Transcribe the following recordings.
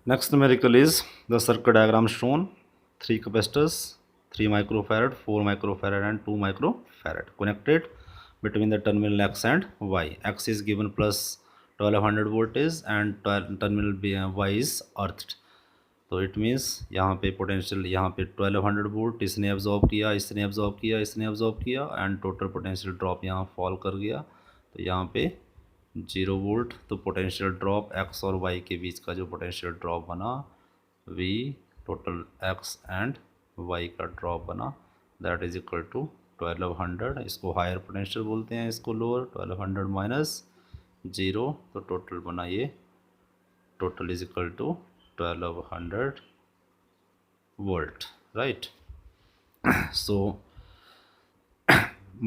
Next numerical is the circuit diagram shown. 3 capacitors, 3 microfarad, 4 microfarad and 2 microfarad connected between the terminal X and Y. X is given plus 1200 voltage and terminal Y is earthed. तो it means यहाँ पे potential यहाँ पे 1200 volt इसने absorb किया, इसने absorb किया, इसने एब्जॉर्ब किया एंड टोटल पोटेंशियल ड्रॉप यहाँ फॉल कर गया। तो यहाँ पे 0 वोल्ट। तो पोटेंशियल ड्रॉप एक्स और वाई के बीच का जो पोटेंशियल ड्रॉप बना V total X and Y का ड्रॉप बना दैट इज इक्वल टू 1200। इसको हायर पोटेंशियल बोलते हैं, इसको लोअर। 1200 माइनस 0 तो टोटल बना ये total is equal to 1200 volt, right? So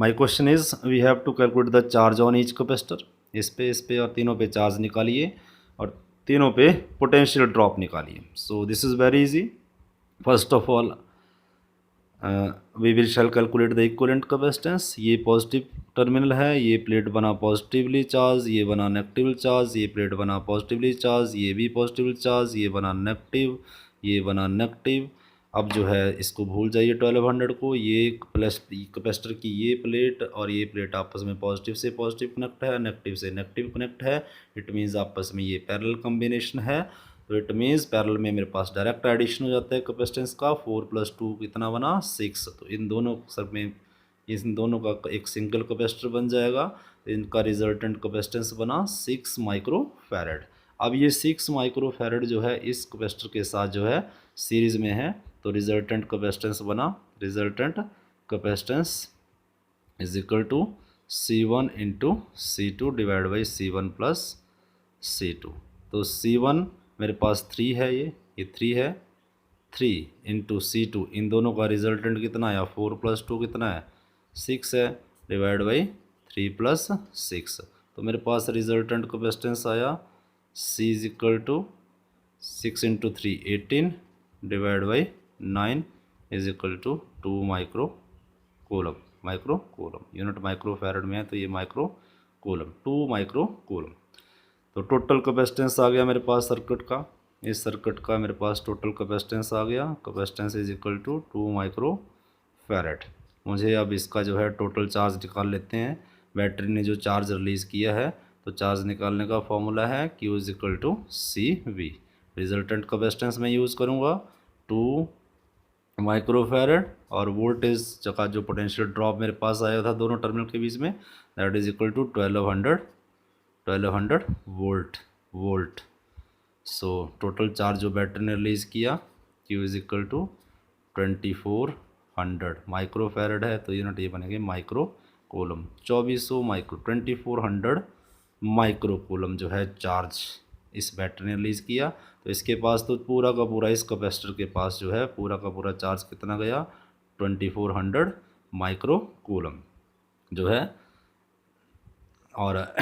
my question is we have to calculate the charge on each capacitor. इस पे और तीनों पे चार्ज निकालिए और तीनों पे पोटेंशियल ड्रॉप निकालिए। So this is very easy. First of all we will shall calculate the equivalent capacitance. ये पॉजिटिव टर्मिनल है, ये प्लेट बना पॉजिटिवली चार्ज, ये बना नेगेटिव चार्ज, ये प्लेट बना पॉजिटिवली चार्ज, ये भी पॉजिटिव चार्ज, ये बना नेगेटिव, ये बना नेगेटिव। अब जो है इसको भूल जाइए 1200 को। ये प्लस कैपेसिटर की ये प्लेट और ये प्लेट आपस में पॉजिटिव से पॉजिटिव कनेक्ट है, नेगेटिव से नेगेटिव कनेक्ट है। इट मीन्स आपस में ये पैरेलल कॉम्बिनेशन है। तो इट मीन्स पैरेलल में मेरे पास डायरेक्ट एडिशन हो जाता है कैपेसिटेंस का। 4 + 2 कितना बना 6। तो इन दोनों सब में इन दोनों का एक सिंगल कैपेसिटर बन जाएगा। तो इनका रिजल्टेंट कैपेसिटेंस बना 6 माइक्रोफैरड। अब ये 6 माइक्रोफैरड जो है इस कैपेसिटर के साथ जो है सीरीज़ में है। तो रिजल्टेंट कैपेसिटेंस बना resultant capacitance is equal to C1 × C2 divide by C1 + C2। तो C1 मेरे पास 3 है, ये 3 है। 3 × C2 इन दोनों का रिजल्टेंट कितना आया 4 + 2 कितना है 6 है डिवाइड बाई 3 + 6। तो मेरे पास रिजल्टेंट कैपेसिटेंस आया C is equal to 6 × 3 18 divide by 9 is equal to 2 micro coulomb. Unit microfarad में है तो ये माइक्रो कूलम 2 माइक्रो कूलम। तो टोटल कैपेसिटेंस आ गया मेरे पास सर्किट का। इस सर्किट का मेरे पास टोटल कैपेसिटेंस आ गया। Capacitance is equal to 2 microfarad. मुझे अब इसका जो है टोटल चार्ज निकाल लेते हैं। बैटरी ने जो चार्ज रिलीज़ किया है तो चार्ज निकालने का फॉर्मूला है Q is equal to CV। Resultant capacitance में यूज़ करूँगा 2 माइक्रोफैरड और वोल्टेज का जो पोटेंशियल ड्रॉप मेरे पास आया था दोनों टर्मिनल के बीच में that is equal to 1200 volt. So total charge जो बैटरी ने रिलीज़ किया Q is equal to 2400 microfarad है तो यूनिट ये बनेंगे माइक्रो कूलम। 2400 माइक्रो कूलम जो है चार्ज इस बैटरी ने रिलीज़ किया। तो इसके पास तो पूरा का पूरा इस कैपेसिटर के पास जो है पूरा का पूरा चार्ज कितना गया 2400 माइक्रो कूलम जो है। और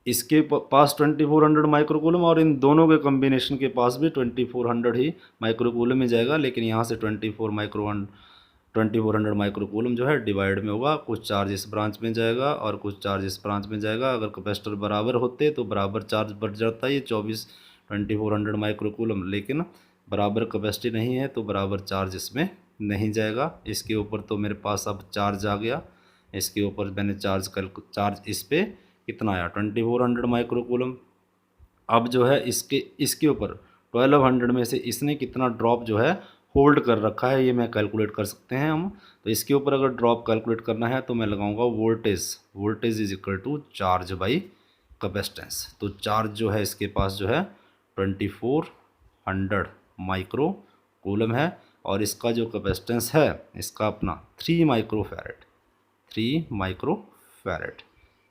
इसके पास 2400 माइक्रोकूलम और इन दोनों के कॉम्बिनेशन के पास भी 2400 ही माइक्रोकूलम में जाएगा। लेकिन यहाँ से 2400 माइक्रोकूलम जो है डिवाइड में होगा। कुछ चार्ज इस ब्रांच में जाएगा और कुछ चार्ज इस ब्रांच में जाएगा। अगर कैपेसिटर बराबर होते तो बराबर चार्ज बढ़ जाता है ये 2400 माइक्रोकूलम। लेकिन बराबर कैपेसिटी नहीं है तो बराबर चार्ज इसमें नहीं जाएगा। इसके ऊपर तो मेरे पास अब चार्ज आ गया। इसके ऊपर मैंने चार्ज इस पर कितना आया 2400 माइक्रोकूलम। अब जो है इसके ऊपर 1200 में से इसने कितना ड्रॉप जो है होल्ड कर रखा है ये मैं कैलकुलेट कर सकते हैं हम। तो इसके ऊपर अगर ड्रॉप कैलकुलेट करना है तो मैं लगाऊंगा voltage is equal to charge by capacitance. तो चार्ज जो है इसके पास जो है 2400 माइक्रो कूलम है और इसका जो कैपेसिटेंस है इसका अपना 3 माइक्रोफैरड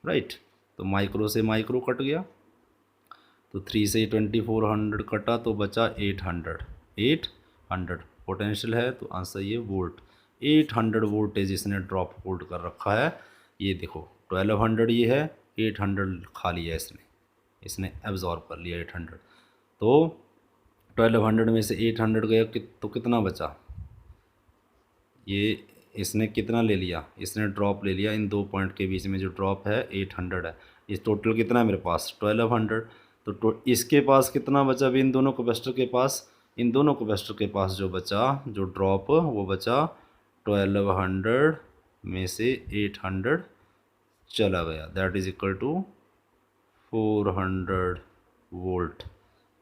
राइट। तो माइक्रो से माइक्रो कट गया तो 3 से 2400 कटा तो बचा 800 पोटेंशियल है तो आंसर ये वोल्ट 800 वोल्टेज इसने ड्रॉप होल्ड कर रखा है। ये देखो 1200 ये है 800 खा लिया इसने एब्जॉर्ब कर लिया 800। तो 1200 में से 800 गया तो कितना बचा ये इसने कितना ले लिया इसने ड्रॉप ले लिया। इन दो पॉइंट के बीच में जो ड्रॉप है 800 है। इस टोटल कितना है मेरे पास 1200। तो इसके पास कितना बचा अभी इन दोनों कैपेसिटर के पास, इन दोनों कैपेसिटर के पास जो बचा, जो ड्रॉप वो बचा 1200 में से 800 चला गया, that is equal to 400 volt.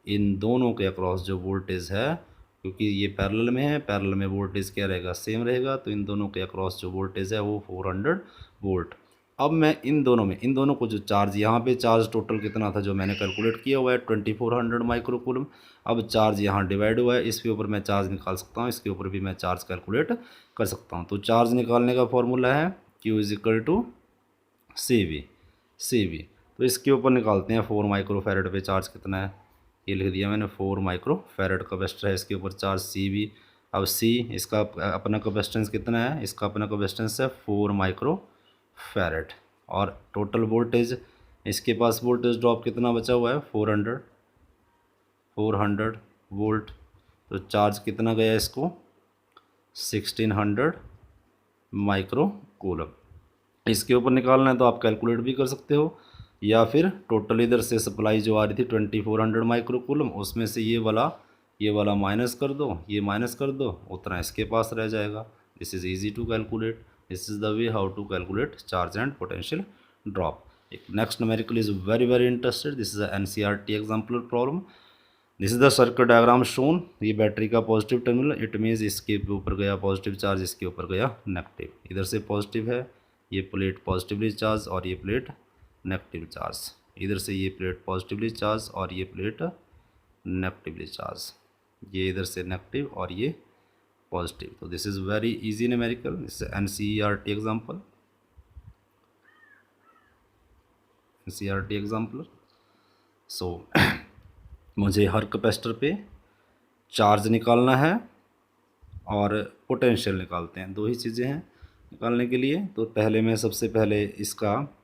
इन दोनों के अक्रॉस जो वोल्टेज है, क्योंकि ये पैरेलल में है, पैरेलल में वोल्टेज क्या रहेगा, सेम रहेगा, तो इन दोनों के अक्रॉस जो वोल्टेज है वो 400 वोल्ट। अब मैं इन दोनों में, इन दोनों को जो चार्ज, यहाँ पे चार्ज टोटल कितना था जो मैंने कैलकुलेट किया हुआ है 2400 माइक्रोकूलम। अब चार्ज यहाँ डिवाइड हुआ है, इसके ऊपर मैं चार्ज निकाल सकता हूँ, इसके ऊपर भी मैं चार्ज कैलकुलेट कर सकता हूँ। तो चार्ज निकालने का फॉर्मूला है Q is equal to CV। तो इसके ऊपर निकालते हैं 4 माइक्रोफैरड पे चार्ज कितना है, ये लिख दिया मैंने 4 माइक्रोफैरड कैपेसिटर है, इसके ऊपर चार्ज CV। अब C इसका अपना कैपेसिटेंस कितना है, इसका अपना कैपेसिटेंस है 4 माइक्रोफैरड। और टोटल वोल्टेज, इसके पास वोल्टेज ड्रॉप कितना बचा हुआ है 400 वोल्ट। तो चार्ज कितना गया इसको 1600 माइक्रोकूलम। इसके ऊपर निकालना है तो आप कैलकुलेट भी कर सकते हो, या फिर टोटल इधर से सप्लाई जो आ रही थी 2400 माइक्रोकूलम, उसमें से ये वाला माइनस कर दो, ये माइनस कर दो, उतना इसके पास रह जाएगा। This is easy to calculate, this is the way how to calculate charge and potential drop. Next numerical is very very interested, this is NCERT exemplar problem. This is the circuit diagram shown, ये battery का positive terminal, it means इसके ऊपर गया positive charge, इसके ऊपर गया negative, इधर से पॉजिटिव है, ये प्लेट पॉजिटिवली चार्ज और ये प्लेट नेगेटिव चार्ज, इधर से ये प्लेट पॉजिटिवली चार्ज और ये प्लेट नेगेटिवली चार्ज, ये इधर से नेगेटिव और ये पॉजिटिव। तो this is very easy numerical, this is NCERT example, NCERT example. So मुझे हर कैपेसिटर पे चार्ज निकालना है और पोटेंशियल निकालते हैं, दो ही चीज़ें हैं निकालने के लिए। तो पहले मैं सबसे पहले इसका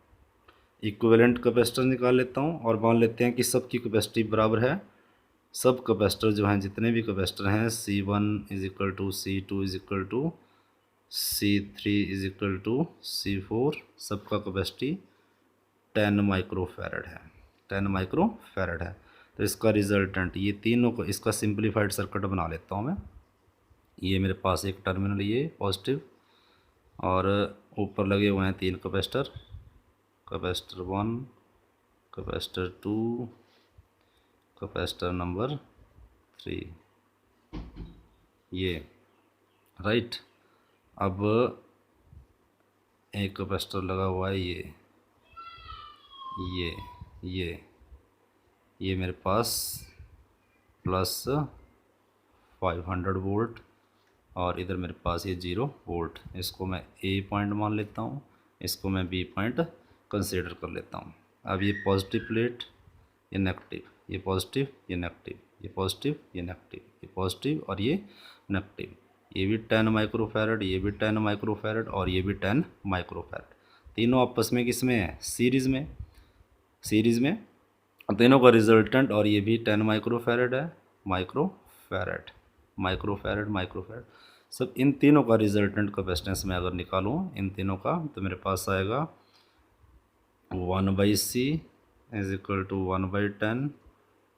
इक्विवेलेंट कैपेसिटर निकाल लेता हूँ, और मान लेते हैं कि सबकी कैपेसिटी बराबर है। सब कैपेसिटर जो हैं, जितने भी कैपेसिटर हैं, C1 is equal to C2 is equal to C3 is equal to C4, सबका कैपेसिटी 10 माइक्रोफैरड है, 10 माइक्रोफैरड है। तो इसका रिजल्टेंट, ये तीनों को, इसका सिंप्लीफाइड सर्किट बना लेता हूँ मैं। ये मेरे पास एक टर्मिनल ये पॉजिटिव, और ऊपर लगे हुए हैं 3 capacitor, capacitor 1, capacitor 2, capacitor number 3, ये राइट। अब एक कैपेसिटर लगा हुआ है ये मेरे पास प्लस 500 वोल्ट, और इधर मेरे पास ये 0 वोल्ट। इसको मैं A पॉइंट मान लेता हूँ, इसको मैं B पॉइंट कंसीडर कर लेता हूँ। अब ये पॉजिटिव प्लेट, ये नेगेटिव, ये पॉजिटिव, ये नेगेटिव, ये पॉजिटिव, ये नेगेटिव, ये पॉजिटिव और ये नेगेटिव, ये भी 10 माइक्रोफैरड, ये भी 10 माइक्रोफैरड और ये भी 10 माइक्रोफैरड। तीनों आपस में किस में है, सीरीज़ में तीनों का रिजल्टेंट, और ये भी 10 माइक्रोफैरड है, माइक्रोफैरड सब इन तीनों का रिजल्टेंट कैपेसिटेंस में अगर निकालूँ इन तीनों का, तो मेरे पास आएगा 1/C is equal to 1/10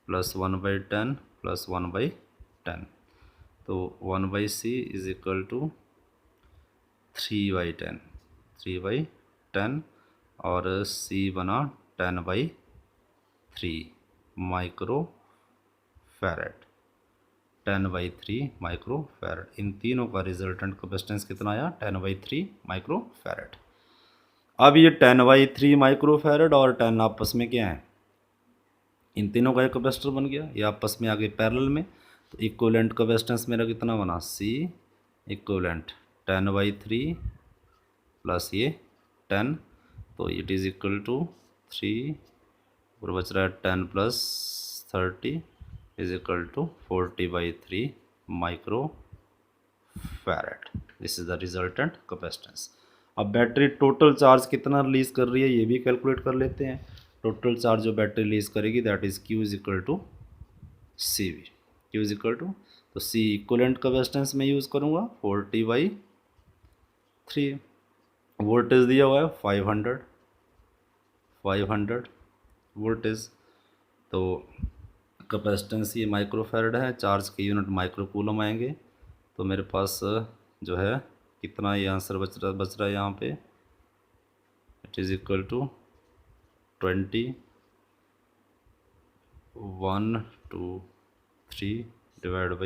plus 1/10 plus 1/10। तो 1/C इज इक्वल टू 3/10 और C बना 10/3 माइक्रोफैरड, 10/3 माइक्रोफैरड। इन तीनों का रिजल्टेंट कैपेसिटेंस कितना आया, 10/3 माइक्रोफैरड। अब ये 10/3 माइक्रोफैरड और 10 आपस में क्या है, इन तीनों का एक कैपेसिटर बन गया, ये आपस में आगे पैरेलल में। तो इक्विवेलेंट कैपेसिटेंस मेरा कितना बना, C इक्विवेलेंट 10/3 प्लस ये 10, तो इट इज़ इक्वल टू 3 और बच रहा है 10 plus 30 is equal to 40/3 microfarad. This is the resultant capacitance. अब बैटरी टोटल चार्ज कितना रिलीज कर रही है ये भी कैलकुलेट कर लेते हैं। टोटल चार्ज जो बैटरी रिलीज करेगी that is Q is equal to CV, Q is equal to, तो C इक्विवेलेंट कैपेसिटेंस में यूज़ करूँगा 40/3, वोल्टेज दिया हुआ है 500 वोल्टेज, तो कैपेसिटेंस ये माइक्रोफैरड है, चार्ज के यूनिट माइक्रो कूलम आएंगे। तो मेरे पास जो है कितना ये आंसर बच रहा है यहाँ पे, it is equal to 20 1 2 3 divide by